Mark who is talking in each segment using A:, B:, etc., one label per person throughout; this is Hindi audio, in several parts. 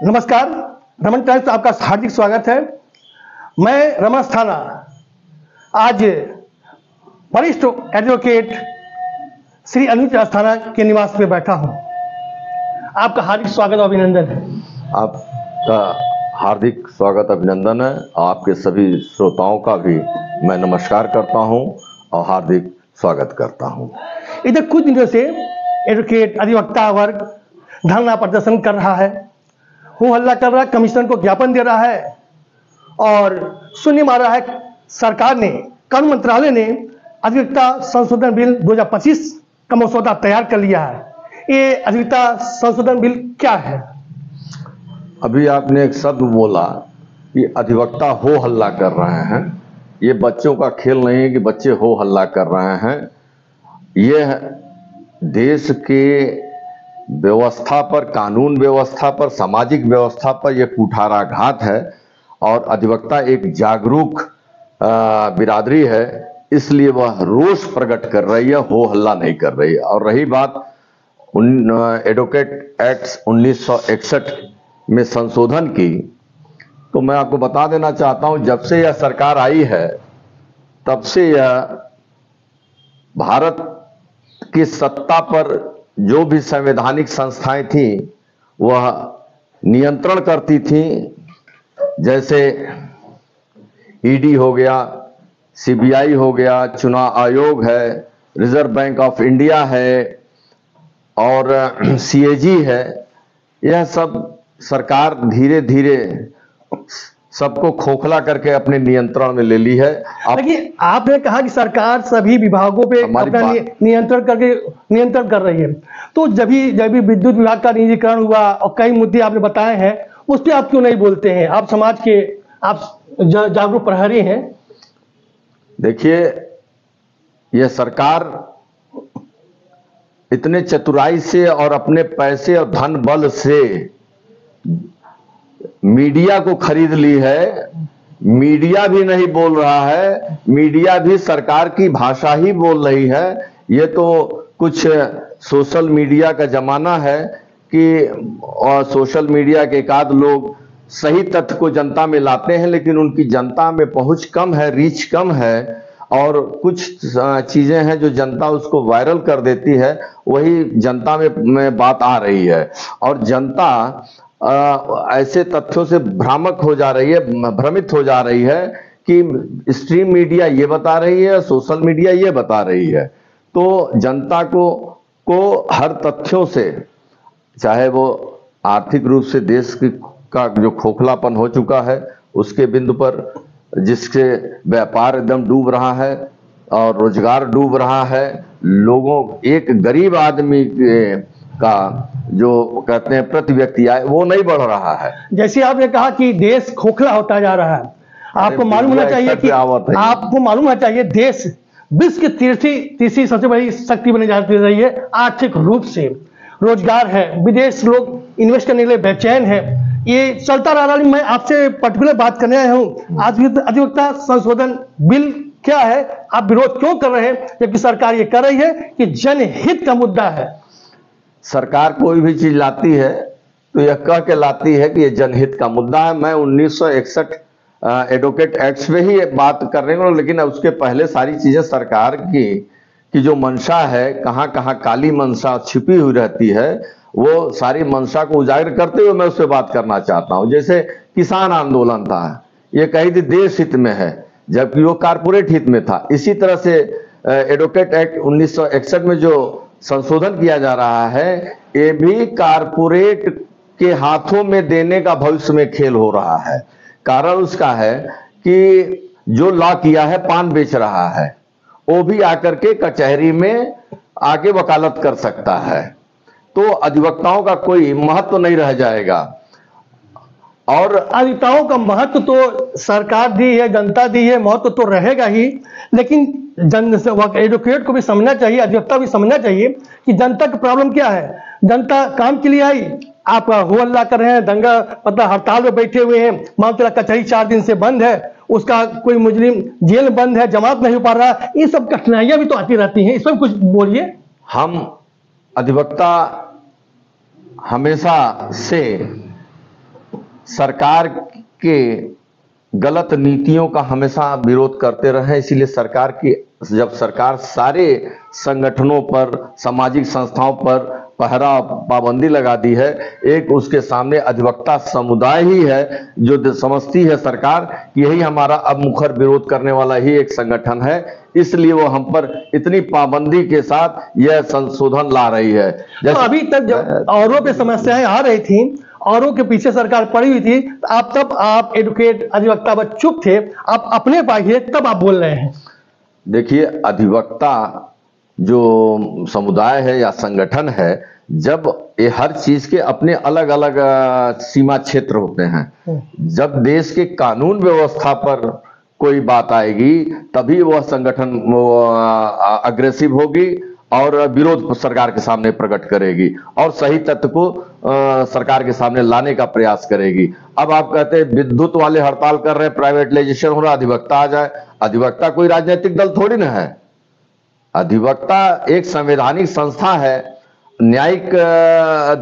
A: नमस्कार, रमन टाइम्स आपका हार्दिक स्वागत है। मैं रमन अस्थाना आज वरिष्ठ एडवोकेट श्री अनुज अस्थाना के निवास में बैठा हूं। आपका हार्दिक स्वागत और अभिनंदन है।
B: आपका हार्दिक स्वागत अभिनंदन है। आपके सभी श्रोताओं का भी मैं नमस्कार करता हूं और हार्दिक स्वागत करता हूं।
A: इधर कुछ दिनों से एडवोकेट अधिवक्ता वर्ग धरना प्रदर्शन कर रहा है, हो हल्ला कर रहा है, कमिश्नर को ज्ञापन दे रहा है और शून्य मार रहा है। सरकार ने, कानून मंत्रालय ने अधिवक्ता संशोधन बिल 2025 का मसौदा तैयार कर लिया है। ये अधिवक्ता संशोधन बिल क्या है?
B: अभी आपने एक शब्द बोला कि अधिवक्ता हो हल्ला कर रहे हैं। ये बच्चों का खेल नहीं है कि बच्चे हो हल्ला कर रहे हैं। यह देश के व्यवस्था पर, कानून व्यवस्था पर, सामाजिक व्यवस्था पर यह कुठाराघात है और अधिवक्ता एक जागरूक बिरादरी है, इसलिए वह रोष प्रकट कर रही है, हो हल्ला नहीं कर रही है। और रही बात एडवोकेट एक्ट 1961 में संशोधन की, तो मैं आपको बता देना चाहता हूं, जब से यह सरकार आई है तब से यह भारत की सत्ता पर जो भी संवैधानिक संस्थाएं थी वह नियंत्रण करती थी। जैसे ईडी हो गया, सीबीआई हो गया, चुनाव आयोग है, रिजर्व बैंक ऑफ इंडिया है और सीएजी है। यह सब सरकार धीरे धीरे सबको खोखला करके अपने नियंत्रण में ले ली है।
A: देखिए, आपने कहा कि सरकार सभी विभागों पे अपना नियंत्रण कर रही है, तो जब भी विद्युत विभाग का निजीकरण हुआ और कई मुद्दे आपने बताए हैं, उस पर आप क्यों नहीं बोलते हैं? आप समाज के जागरूक प्रहरी हैं।
B: देखिए, यह सरकार इतने चतुराई से और अपने पैसे और धन बल से मीडिया को खरीद ली है। मीडिया भी नहीं बोल रहा है, मीडिया भी सरकार की भाषा ही बोल रही है। ये तो कुछ सोशल मीडिया का जमाना है कि और सोशल मीडिया के एकाध लोग सही तथ्य को जनता में लाते हैं, लेकिन उनकी जनता में पहुंच कम है, रीच कम है और कुछ चीजें हैं जो जनता उसको वायरल कर देती है, वही जनता में बात आ रही है और जनता ऐसे तथ्यों से भ्रामक हो जा रही है, भ्रमित हो जा रही है कि स्ट्रीम मीडिया ये बता रही है, सोशल मीडिया ये बता रही है। तो जनता को हर तथ्यों से, चाहे वो आर्थिक रूप से देश का जो खोखलापन हो चुका है उसके बिंदु पर, जिससे व्यापार एकदम डूब रहा है और रोजगार डूब रहा है, लोगों, एक गरीब आदमी का जो कहते हैं प्रति व्यक्ति आय वो नहीं बढ़ रहा है।
A: जैसे आपने कहा कि देश खोखला होता जा रहा है, आपको मालूम होना चाहिए देश विश्व की तीसरी सबसे बड़ी शक्ति बनी जा रही है। आर्थिक रूप से रोजगार है, विदेश लोग इन्वेस्ट करने के लिए बेचैन है, ये चलता रहा। मैं आपसे पर्टिकुलर बात करने आया हूँ, अधिवक्ता संशोधन बिल क्या है, आप विरोध क्यों कर रहे हैं जबकि सरकार ये कर रही है कि जनहित का मुद्दा है?
B: सरकार कोई भी चीज लाती है तो यह कह के लाती है कि यह जनहित का मुद्दा है। मैं 1961 एडवोकेट एक्ट पे ही बात कर रहे हूँ, लेकिन उसके पहले सारी चीजें सरकार की जो मंशा है, कहाँ कहाँ काली मंशा छिपी हुई रहती है, वो सारी मंशा को उजागर करते हुए मैं उस पर बात करना चाहता हूँ। जैसे किसान आंदोलन था, ये कही थी देश हित में है, जबकि वो कारपोरेट हित में था। इसी तरह से एडवोकेट एक्ट 1961 में जो संशोधन किया जा रहा है, ये भी कारपोरेट के हाथों में देने का भविष्य में खेल हो रहा है। कारण उसका है कि जो लॉ किया है, पान बेच रहा है, वो भी आकर के कचहरी में आके वकालत कर सकता है, तो अधिवक्ताओं का कोई महत्व नहीं रह जाएगा।
A: और अधिवक्ताओं का महत्व तो सरकार दी है, जनता दी है, महत्व तो रहेगा ही, लेकिन एडवोकेट को भी समझना चाहिए, अधिवक्ता भी समझना चाहिए कि जनता की प्रॉब्लम क्या है। जनता काम के लिए आई, आप हो हल्ला कर रहे हैं, दंगा मतलब हड़ताल में बैठे हुए हैं, मान चला कचहरी 4 दिन से बंद है, उसका कोई मुजरिम जेल बंद है, जमात नहीं हो पा रहा, ये सब कठिनाइयां भी तो आती रहती हैं, इसमें कुछ बोलिए।
B: हम अधिवक्ता हमेशा से सरकार के गलत नीतियों का हमेशा विरोध करते रहे। इसीलिए सरकार की जब सरकार सारे संगठनों पर, सामाजिक संस्थाओं पर पहरा पाबंदी लगा दी है, एक उसके सामने अधिवक्ता समुदाय ही है जो समझती है सरकार कि यही हमारा अब मुखर विरोध करने वाला ही एक संगठन है, इसलिए वो हम पर इतनी पाबंदी के साथ यह संशोधन ला रही है।
A: तो अभी तक जब औरों पे समस्याएं आ रही थी, औरों के पीछे सरकार पड़ी हुई थी, आप एडवोकेट अधिवक्ता बस चुप थे, आप अपने पास थे, तब आप बोल रहे हैं।
B: देखिए, अधिवक्ता जो समुदाय है या संगठन है, जब ये हर चीज के अपने अलग अलग सीमा क्षेत्र होते हैं, जब देश के कानून व्यवस्था पर कोई बात आएगी तभी वह संगठन अग्रेसिव होगी और विरोध सरकार के सामने प्रकट करेगी और सही तथ्य को सरकार के सामने लाने का प्रयास करेगी। अब आप कहते हैं विद्युत वाले हड़ताल कर रहे हैं, प्राइवेटाइजेशन हो रहा, अधिवक्ता आ जाए। अधिवक्ता कोई राजनीतिक दल थोड़ी ना है। अधिवक्ता एक संवैधानिक संस्था है, न्यायिक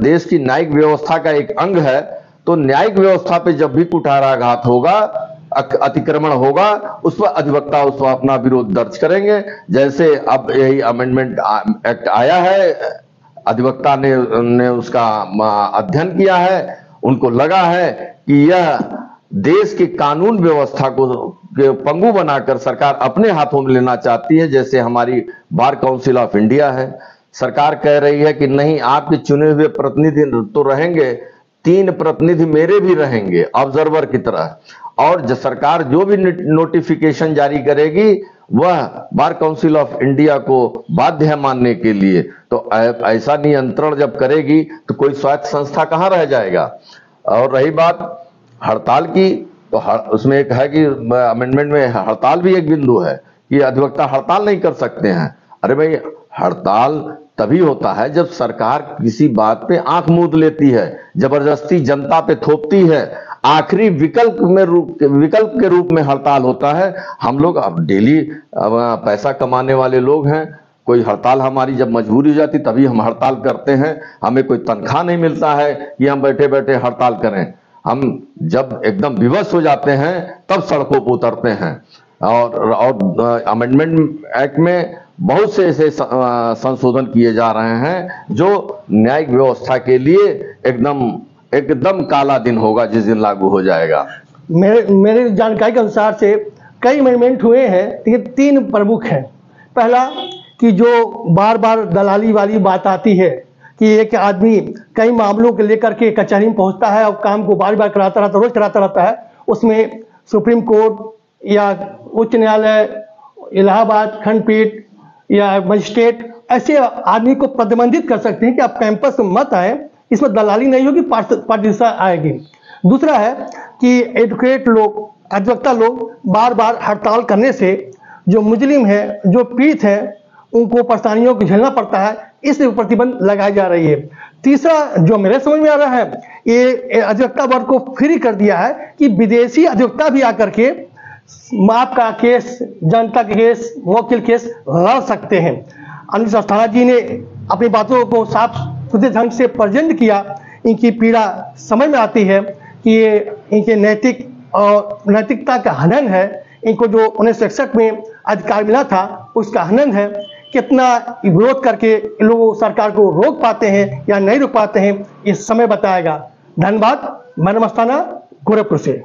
B: देश की न्यायिक व्यवस्था का एक अंग है। तो न्यायिक व्यवस्था पे जब भी कुठाराघात होगा, अतिक्रमण होगा, उस पर अधिवक्ता उस पर अपना विरोध दर्ज करेंगे। जैसे अब यही अमेंडमेंट एक्ट आया है, अधिवक्ता ने उसका अध्ययन किया है, उनको लगा है कि यह देश की कानून व्यवस्था को पंगु बनाकर सरकार अपने हाथों में लेना चाहती है। जैसे हमारी बार काउंसिल ऑफ इंडिया है, सरकार कह रही है कि नहीं, आपके चुने हुए प्रतिनिधि तो रहेंगे, 3 प्रतिनिधि मेरे भी रहेंगे ऑब्जर्वर की तरह, और सरकार जो भी नोटिफिकेशन जारी करेगी वह बार काउंसिल ऑफ इंडिया को बाध्य है मानने के लिए। तो ऐसा नियंत्रण जब करेगी तो कोई स्वायत्त संस्था कहां रह जाएगा। और रही बात हड़ताल की, तो उसमें एक है कि अमेंडमेंट में हड़ताल भी एक बिंदु है कि अधिवक्ता हड़ताल नहीं कर सकते हैं। अरे भाई, हड़ताल तभी होता है जब सरकार किसी बात पे आंख मूंद लेती है, जबरदस्ती जनता पे थोपती है। आखिरी विकल्प के रूप में हड़ताल होता है। हम लोग अब डेली पैसा कमाने वाले लोग हैं, कोई हड़ताल हमारी जब मजबूरी हो जाती तभी हम हड़ताल करते हैं। हमें कोई तनख्वाह नहीं मिलता है कि हम बैठे बैठे हड़ताल करें। हम जब एकदम विवश हो जाते हैं तब सड़कों पर उतरते हैं। और अमेंडमेंट एक्ट में बहुत से ऐसे संशोधन किए जा रहे हैं जो न्यायिक व्यवस्था के लिए एकदम काला दिन होगा जिस दिन लागू हो जाएगा।
A: मेरे जानकारी के अनुसार से कई अमेंडमेंट हुए हैं, लेकिन 3 प्रमुख हैं। पहला कि जो बार बार दलाली वाली बात आती है कि एक आदमी कई मामलों को लेकर के कचहरी में पहुंचता है और काम को बार बार कराता रहता, रोज कराता रहता है। उसमें सुप्रीम कोर्ट या उच्च न्यायालय, इलाहाबाद खंडपीठ या मजिस्ट्रेट ऐसे आदमी को प्रतिबंधित कर सकते हैं कि आप कैंपस में मत आए, इसमें दलाली नहीं होगी, पारदर्शिता आएगी। दूसरा है कि एडवोकेट लोग, अधिवक्ता लोग बार बार हड़ताल करने से जो मुजरिम है, जो पीड़ित है, उनको परेशानियों को झेलना पड़ता है, इसलिए प्रतिबंध लगाई जा रही है। तीसरा जो मेरे समझ में आ रहा है, ये अधिवक्ता वर्ग को फ्री कर दिया है कि विदेशी अधिवक्ता भी आकर के आपका केस, जनता के केस, वकील केस लड़ सकते हैं। अनिल अस्थाना जी ने अपनी बातों को साफ सुथरे ढंग से प्रेजेंट किया। इनकी पीड़ा समझ में आती है कि ये इनके नैतिकता का हनन है। इनको जो 1961 में अधिकार मिला था उसका हनन है। कितना विरोध करके लोग सरकार को रोक पाते हैं या नहीं रोक पाते हैं, ये समय बताएगा। धन्यवाद। मैं अस्थाना, गोरखपुर से।